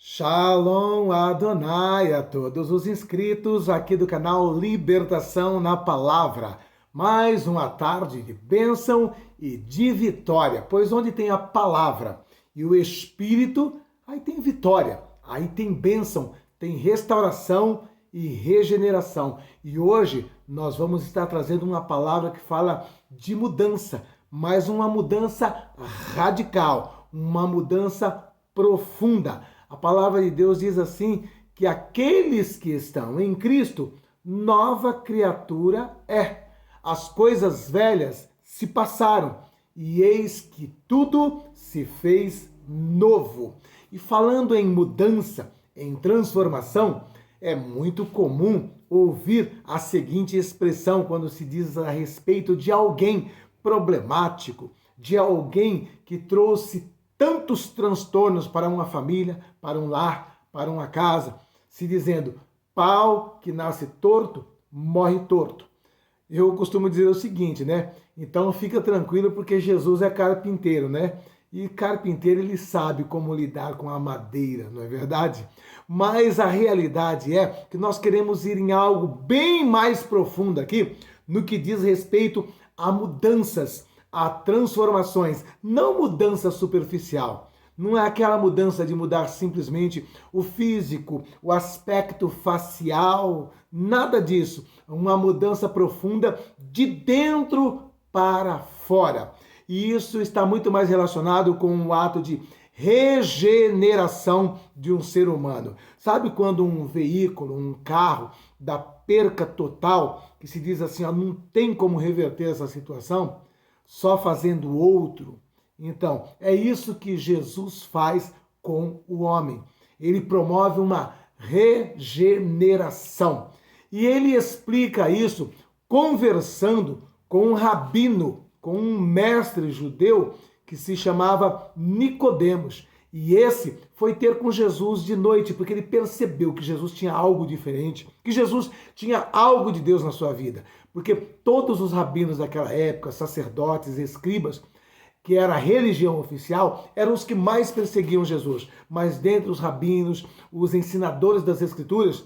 Shalom Adonai a todos os inscritos aqui do canal Libertação na Palavra. Mais uma tarde de bênção e de vitória, pois onde tem a palavra e o Espírito, aí tem vitória, aí tem bênção, tem restauração e regeneração. E hoje nós vamos estar trazendo uma palavra que fala de mudança, mas uma mudança radical, uma mudança profunda. A palavra de Deus diz assim, que aqueles que estão em Cristo, nova criatura é. As coisas velhas se passaram e eis que tudo se fez novo. E falando em mudança, em transformação, é muito comum ouvir a seguinte expressão quando se diz a respeito de alguém problemático, de alguém que trouxe tantos transtornos para uma família, para um lar, para uma casa, se dizendo, pau que nasce torto, morre torto. Eu costumo dizer o seguinte, né? Então fica tranquilo porque Jesus é carpinteiro, né? E carpinteiro ele sabe como lidar com a madeira, não é verdade? Mas a realidade é que nós queremos ir em algo bem mais profundo aqui, no que diz respeito a mudanças, a transformações, não mudança superficial. Não é aquela mudança de mudar simplesmente o físico, o aspecto facial, nada disso. Uma mudança profunda de dentro para fora. E isso está muito mais relacionado com o ato de regeneração de um ser humano. Sabe quando um veículo, um carro, dá perca total, que se diz assim, ó, não tem como reverter essa situação? Só fazendo outro. Então, é isso que Jesus faz com o homem. Ele promove uma regeneração. E ele explica isso conversando com um rabino, com um mestre judeu que se chamava Nicodemos. E esse foi ter com Jesus de noite, porque ele percebeu que Jesus tinha algo diferente, que Jesus tinha algo de Deus na sua vida. Porque todos os rabinos daquela época, sacerdotes, escribas, que era a religião oficial, eram os que mais perseguiam Jesus. Mas dentre os rabinos, os ensinadores das escrituras,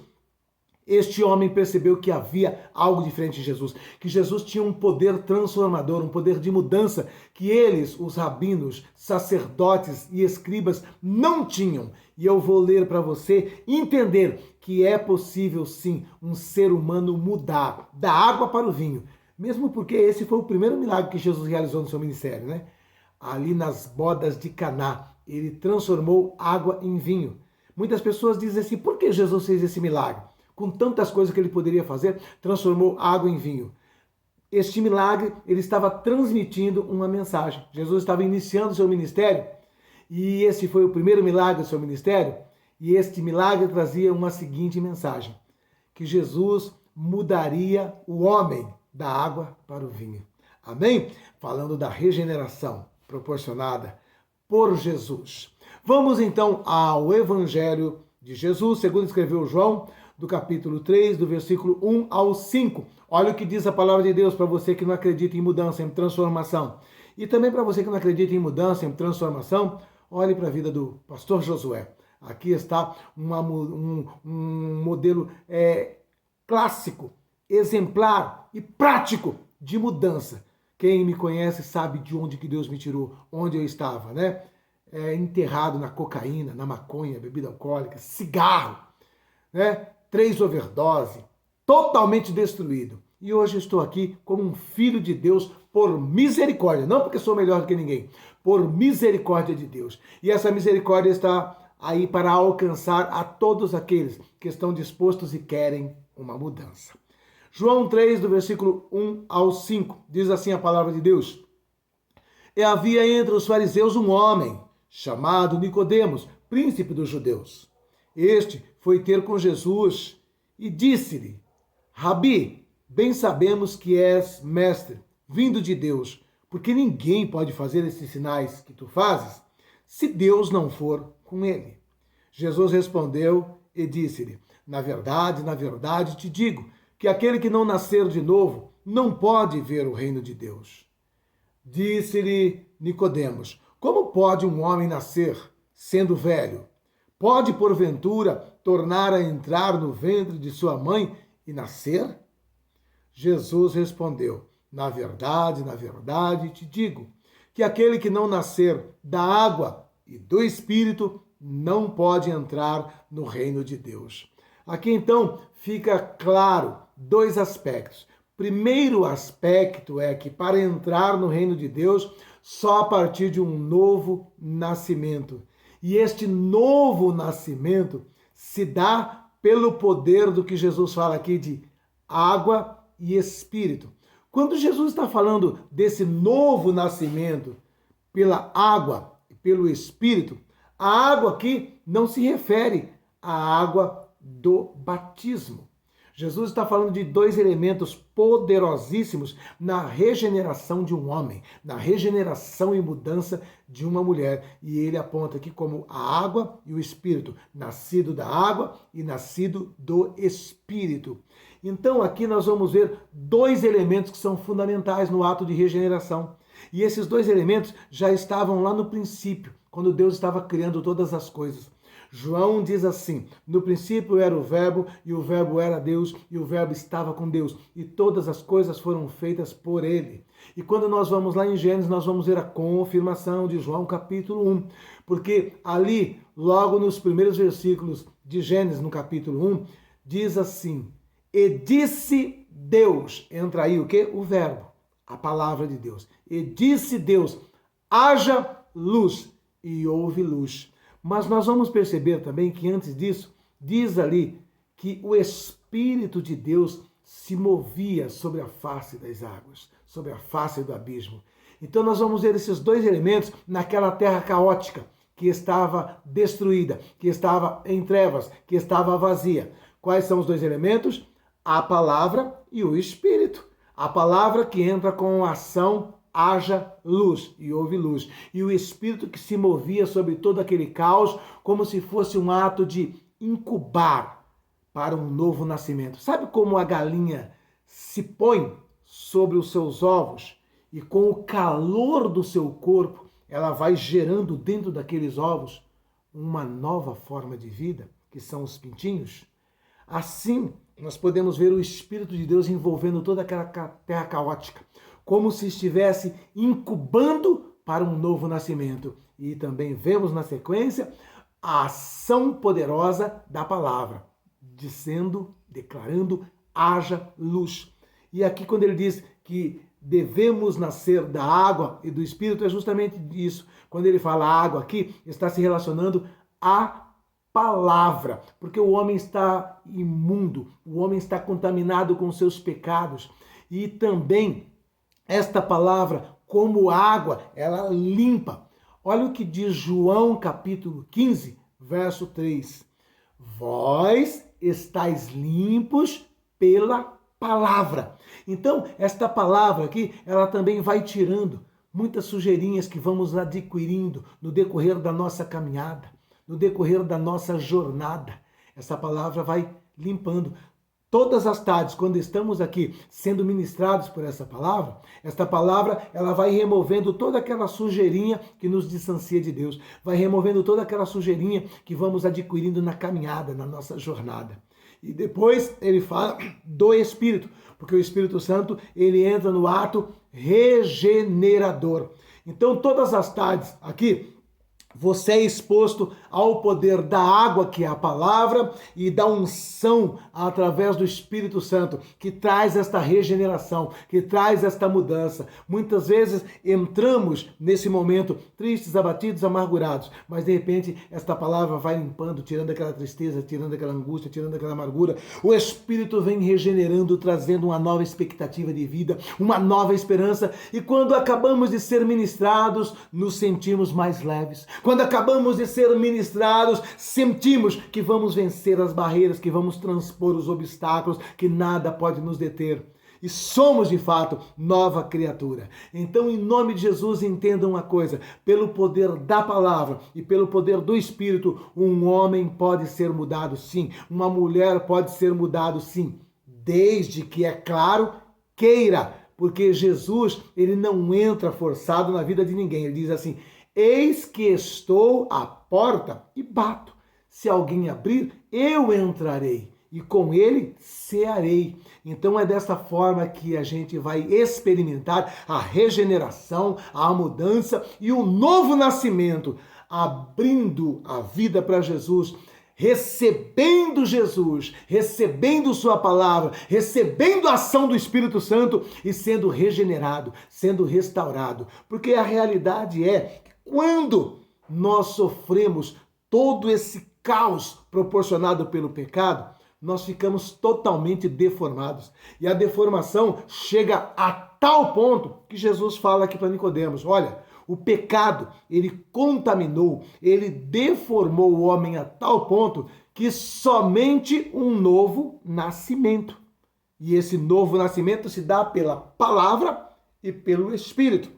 este homem percebeu que havia algo diferente em Jesus, que Jesus tinha um poder transformador, um poder de mudança que eles, os rabinos, sacerdotes e escribas, não tinham. E eu vou ler para você entender que é possível sim um ser humano mudar da água para o vinho, mesmo porque esse foi o primeiro milagre que Jesus realizou no seu ministério, né? Ali nas bodas de Caná, ele transformou água em vinho. Muitas pessoas dizem assim, por que Jesus fez esse milagre? Com tantas coisas que ele poderia fazer, transformou água em vinho. Este milagre, ele estava transmitindo uma mensagem. Jesus estava iniciando o seu ministério, e esse foi o primeiro milagre do seu ministério, e este milagre trazia uma seguinte mensagem, que Jesus mudaria o homem da água para o vinho. Amém? Falando da regeneração proporcionada por Jesus. Vamos então ao Evangelho de Jesus, segundo escreveu João, do capítulo 3, do versículo 1 ao 5. Olha o que diz a palavra de Deus para você que não acredita em mudança, em transformação. E também para você que não acredita em mudança, em transformação, olhe para a vida do pastor Josué. Aqui está um modelo clássico, exemplar e prático de mudança. Quem me conhece sabe de onde que Deus me tirou, onde eu estava, né? Enterrado na cocaína, na maconha, bebida alcoólica, cigarro, né? 3 overdose, totalmente destruído. E hoje estou aqui como um filho de Deus por misericórdia, não porque sou melhor do que ninguém, por misericórdia de Deus. E essa misericórdia está aí para alcançar a todos aqueles que estão dispostos e querem uma mudança. João 3, do versículo 1 ao 5, diz assim a palavra de Deus. E havia entre os fariseus um homem, chamado Nicodemos, príncipe dos judeus. Este foi ter com Jesus e disse-lhe, Rabi, bem sabemos que és mestre, vindo de Deus, porque ninguém pode fazer esses sinais que tu fazes, se Deus não for com ele. Jesus respondeu e disse-lhe, na verdade te digo, que aquele que não nascer de novo não pode ver o reino de Deus. Disse-lhe Nicodemos, como pode um homem nascer sendo velho? Pode, porventura, tornar a entrar no ventre de sua mãe e nascer? Jesus respondeu: na verdade, te digo, que aquele que não nascer da água e do Espírito não pode entrar no reino de Deus. Aqui então fica claro dois aspectos. Primeiro aspecto é que para entrar no reino de Deus, só a partir de um novo nascimento. E este novo nascimento se dá pelo poder do que Jesus fala aqui de água e Espírito. Quando Jesus está falando desse novo nascimento pela água e pelo Espírito, a água aqui não se refere à água do batismo. Jesus está falando de dois elementos poderosíssimos na regeneração de um homem, na regeneração e mudança de uma mulher. E ele aponta aqui como a água e o Espírito, nascido da água e nascido do Espírito. Então aqui nós vamos ver dois elementos que são fundamentais no ato de regeneração. E esses dois elementos já estavam lá no princípio, quando Deus estava criando todas as coisas. João diz assim: no princípio era o Verbo, e o Verbo era Deus, e o Verbo estava com Deus, e todas as coisas foram feitas por ele. E quando nós vamos lá em Gênesis, nós vamos ver a confirmação de João capítulo 1, porque ali, logo nos primeiros versículos de Gênesis, no capítulo 1, diz assim: e disse Deus, entra aí o quê? O Verbo, a palavra de Deus. E disse Deus: haja luz, e houve luz. Mas nós vamos perceber também que antes disso, diz ali que o Espírito de Deus se movia sobre a face das águas, sobre a face do abismo. Então nós vamos ver esses dois elementos naquela terra caótica, que estava destruída, que estava em trevas, que estava vazia. Quais são os dois elementos? A palavra e o Espírito. A palavra que entra com a ação haja luz, e houve luz. E o Espírito que se movia sobre todo aquele caos, como se fosse um ato de incubar para um novo nascimento. Sabe como a galinha se põe sobre os seus ovos e com o calor do seu corpo, ela vai gerando dentro daqueles ovos uma nova forma de vida, que são os pintinhos? Assim, nós podemos ver o Espírito de Deus envolvendo toda aquela terra caótica, como se estivesse incubando para um novo nascimento. E também vemos na sequência a ação poderosa da palavra, declarando, haja luz. E aqui quando ele diz que devemos nascer da água e do Espírito, é justamente isso. Quando ele fala água aqui, está se relacionando à palavra, porque o homem está imundo, o homem está contaminado com seus pecados. E também esta palavra, como água, ela limpa. Olha o que diz João capítulo 15, verso 3. Vós estáis limpos pela palavra. Então, esta palavra aqui, ela também vai tirando muitas sujeirinhas que vamos adquirindo no decorrer da nossa caminhada, no decorrer da nossa jornada. Essa palavra vai limpando. Todas as tardes, quando estamos aqui sendo ministrados por essa palavra, esta palavra ela vai removendo toda aquela sujeirinha que nos distancia de Deus, vai removendo toda aquela sujeirinha que vamos adquirindo na caminhada, na nossa jornada. E depois ele fala do Espírito, porque o Espírito Santo ele entra no ato regenerador. Então todas as tardes aqui, você é exposto ao poder da água, que é a palavra, e da unção através do Espírito Santo, que traz esta regeneração, que traz esta mudança. Muitas vezes entramos nesse momento tristes, abatidos, amargurados, mas de repente esta palavra vai limpando, tirando aquela tristeza, tirando aquela angústia, tirando aquela amargura. O Espírito vem regenerando, trazendo uma nova expectativa de vida, uma nova esperança, e quando acabamos de ser ministrados, nos sentimos mais leves. Quando acabamos de ser ministrados, sentimos que vamos vencer as barreiras, que vamos transpor os obstáculos, que nada pode nos deter. E somos, de fato, nova criatura. Então, em nome de Jesus, entendam uma coisa. Pelo poder da palavra e pelo poder do Espírito, um homem pode ser mudado, sim. Uma mulher pode ser mudado, sim. Desde que, é claro, queira. Porque Jesus, ele não entra forçado na vida de ninguém. Ele diz assim: eis que estou à porta e bato. Se alguém abrir, eu entrarei e com ele cearei. Então é dessa forma que a gente vai experimentar a regeneração, a mudança e o novo nascimento, abrindo a vida para Jesus, recebendo Jesus, recebendo sua palavra, recebendo a ação do Espírito Santo e sendo regenerado, sendo restaurado. Porque a realidade é que quando nós sofremos todo esse caos proporcionado pelo pecado, nós ficamos totalmente deformados. E a deformação chega a tal ponto que Jesus fala aqui para Nicodemos: olha, o pecado, ele contaminou, ele deformou o homem a tal ponto que somente um novo nascimento. E esse novo nascimento se dá pela palavra e pelo Espírito.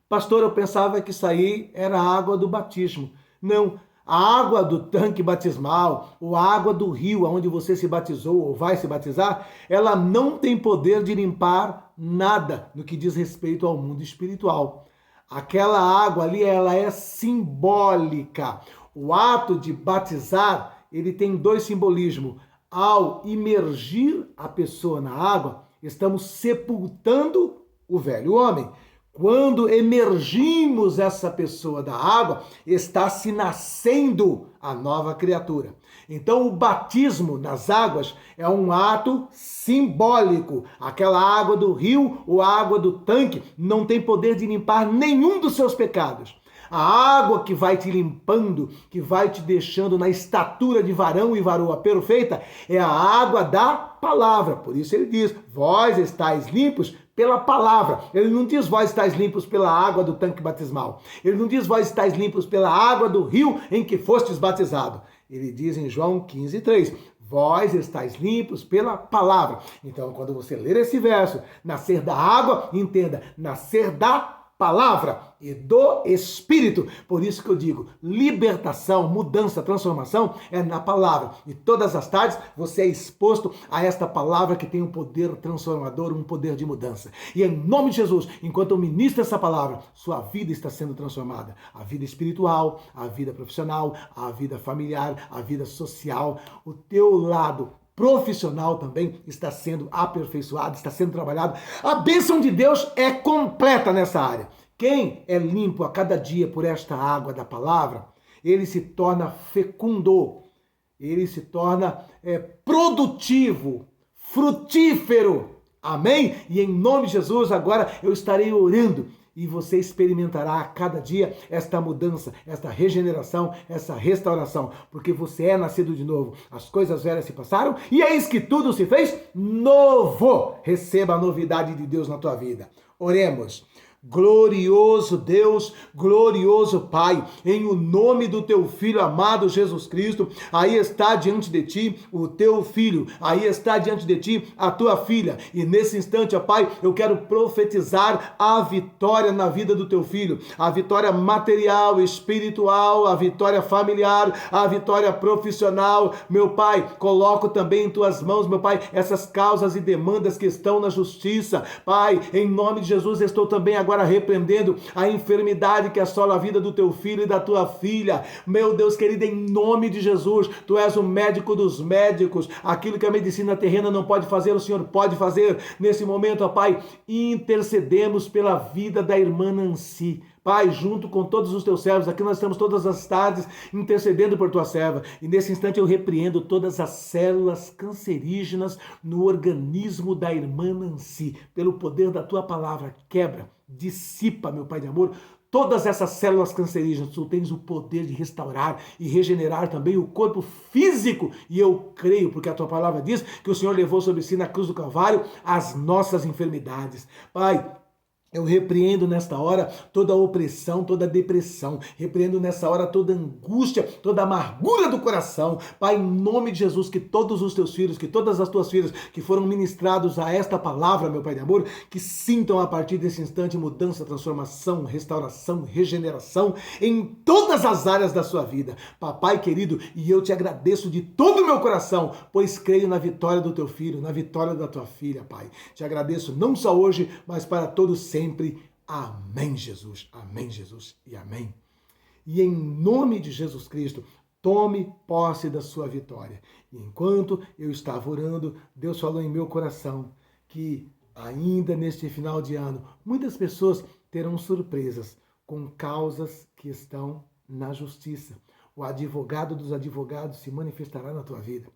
Pastor, eu pensava que isso aí era a água do batismo. Não, a água do tanque batismal, ou a água do rio onde você se batizou ou vai se batizar, ela não tem poder de limpar nada no que diz respeito ao mundo espiritual. Aquela água ali, ela é simbólica. O ato de batizar, ele tem dois simbolismos. Ao imergir a pessoa na água, estamos sepultando o velho homem. Quando emergimos essa pessoa da água, está se nascendo a nova criatura. Então, o batismo nas águas é um ato simbólico. Aquela água do rio ou água do tanque não tem poder de limpar nenhum dos seus pecados. A água que vai te limpando, que vai te deixando na estatura de varão e varoa perfeita, é a água da palavra. Por isso ele diz: vós estáis limpos pela palavra. Ele não diz: vós estáis limpos pela água do tanque batismal. Ele não diz: vós estáis limpos pela água do rio em que fostes batizado. Ele diz em João 15:3: vós estáis limpos pela palavra. Então, quando você ler esse verso, nascer da água, entenda, nascer da palavra e do Espírito. Por isso que eu digo, libertação, mudança, transformação é na palavra. E todas as tardes você é exposto a esta palavra que tem um poder transformador, um poder de mudança. E em nome de Jesus, enquanto eu ministro essa palavra, sua vida está sendo transformada. A vida espiritual, a vida profissional, a vida familiar, a vida social, o teu lado profissional também está sendo aperfeiçoado, está sendo trabalhado. A bênção de Deus é completa nessa área. Quem é limpo a cada dia por esta água da palavra, ele se torna fecundo, ele se torna produtivo, frutífero. Amém? E em nome de Jesus, agora eu estarei orando e você experimentará a cada dia esta mudança, esta regeneração, essa restauração, porque você é nascido de novo. As coisas velhas se passaram e eis que tudo se fez novo. Receba a novidade de Deus na tua vida. Oremos. Glorioso Deus, glorioso Pai, em o nome do teu Filho amado Jesus Cristo, aí está diante de ti o teu filho, aí está diante de ti a tua filha, e nesse instante, ó Pai, eu quero profetizar a vitória na vida do teu filho, a vitória material, espiritual, a vitória familiar, a vitória profissional. Meu Pai, coloco também em tuas mãos, meu Pai, essas causas e demandas que estão na justiça. Pai, em nome de Jesus, estou também agora repreendendo a enfermidade que assola a vida do teu filho e da tua filha. Meu Deus querido, em nome de Jesus, tu és o médico dos médicos. Aquilo que a medicina terrena não pode fazer, o Senhor pode fazer. Nesse momento, ó Pai, intercedemos pela vida da irmã Nancy. Pai, junto com todos os teus servos, aqui nós estamos todas as tardes intercedendo por tua serva. E nesse instante eu repreendo todas as células cancerígenas no organismo da irmã Nancy. Pelo poder da tua palavra, quebra, dissipa, meu Pai de amor, todas essas células cancerígenas. Tu tens o poder de restaurar e regenerar também o corpo físico. E eu creio, porque a tua palavra diz que o Senhor levou sobre si na cruz do Calvário as nossas enfermidades. Pai, eu repreendo nesta hora toda a opressão, toda a depressão. Repreendo nessa hora toda a angústia, toda a amargura do coração. Pai, em nome de Jesus, que todos os teus filhos, que todas as tuas filhas que foram ministrados a esta palavra, meu Pai de amor, que sintam a partir desse instante mudança, transformação, restauração, regeneração em todas as áreas da sua vida. Papai querido, e eu te agradeço de todo o meu coração, pois creio na vitória do teu filho, na vitória da tua filha, Pai. Te agradeço não só hoje, mas para todos sempre. Amém, Jesus. Amém, Jesus. E amém. E em nome de Jesus Cristo, Tome posse da sua vitória. E enquanto eu estava orando, Deus falou em meu coração que ainda neste final de ano, muitas pessoas terão surpresas com causas que estão na justiça. O advogado dos advogados se manifestará na tua vida.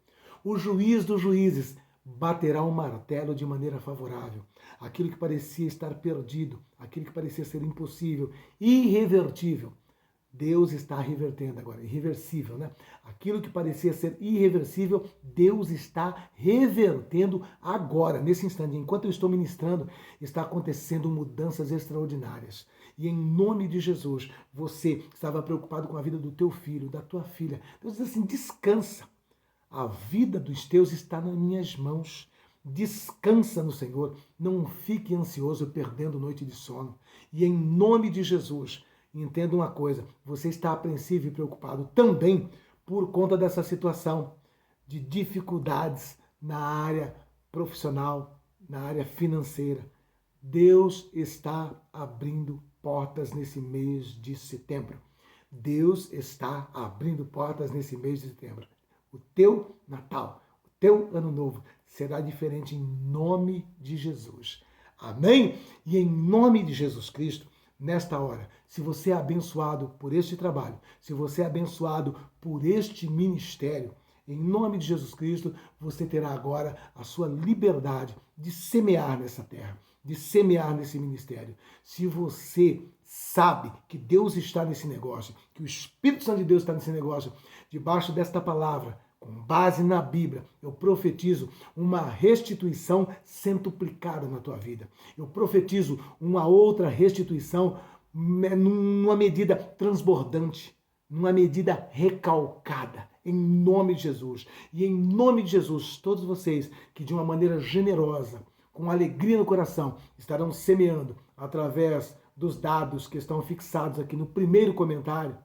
O juiz dos juízes baterá um martelo de maneira favorável. Aquilo que parecia estar perdido, aquilo que parecia ser impossível, irrevertível, Deus está revertendo agora, irreversível, né? Aquilo que parecia ser irreversível, Deus está revertendo agora, nesse instante. Enquanto eu estou ministrando, está acontecendo mudanças extraordinárias. E em nome de Jesus, você estava preocupado com a vida do teu filho, da tua filha. Deus diz assim, descansa. A vida dos teus está nas minhas mãos. Descansa no Senhor. Não fique ansioso, perdendo noite de sono. E em nome de Jesus, entenda uma coisa, você está apreensivo e preocupado também por conta dessa situação de dificuldades na área profissional, na área financeira. Deus está abrindo portas nesse mês de setembro. Deus está abrindo portas nesse mês de setembro. O teu Natal, o teu Ano Novo será diferente em nome de Jesus. Amém? E em nome de Jesus Cristo, nesta hora, se você é abençoado por este trabalho, se você é abençoado por este ministério, em nome de Jesus Cristo, você terá agora a sua liberdade de semear nessa terra, de semear nesse ministério. Se você sabe que Deus está nesse negócio, que o Espírito Santo de Deus está nesse negócio, debaixo desta palavra, com base na Bíblia, eu profetizo uma restituição centuplicada na tua vida. Eu profetizo uma outra restituição numa medida transbordante, numa medida recalcada, em nome de Jesus. E em nome de Jesus, todos vocês que de uma maneira generosa, com alegria no coração, estarão semeando através dos dados que estão fixados aqui no primeiro comentário,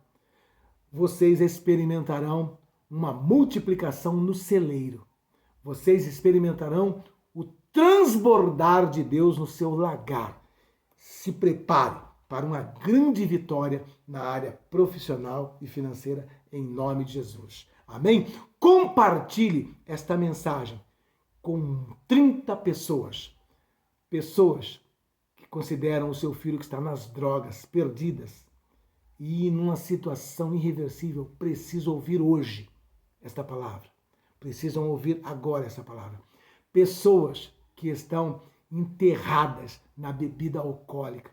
vocês experimentarão uma multiplicação no celeiro. Vocês experimentarão o transbordar de Deus no seu lagar. Se prepare para uma grande vitória na área profissional e financeira, em nome de Jesus. Amém? Compartilhe esta mensagem com 30 pessoas. Pessoas que consideram o seu filho que está nas drogas, perdidas, e numa situação irreversível, precisam ouvir hoje esta palavra. Precisam ouvir agora essa palavra. Pessoas que estão enterradas na bebida alcoólica,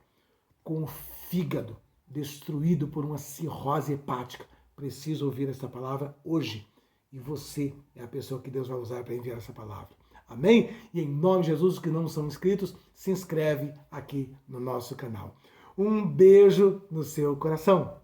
com o fígado destruído por uma cirrose hepática, precisam ouvir essa palavra hoje. E você é a pessoa que Deus vai usar para enviar essa palavra. Amém? E em nome de Jesus, os que não são inscritos, se inscreve aqui no nosso canal. Um beijo no seu coração.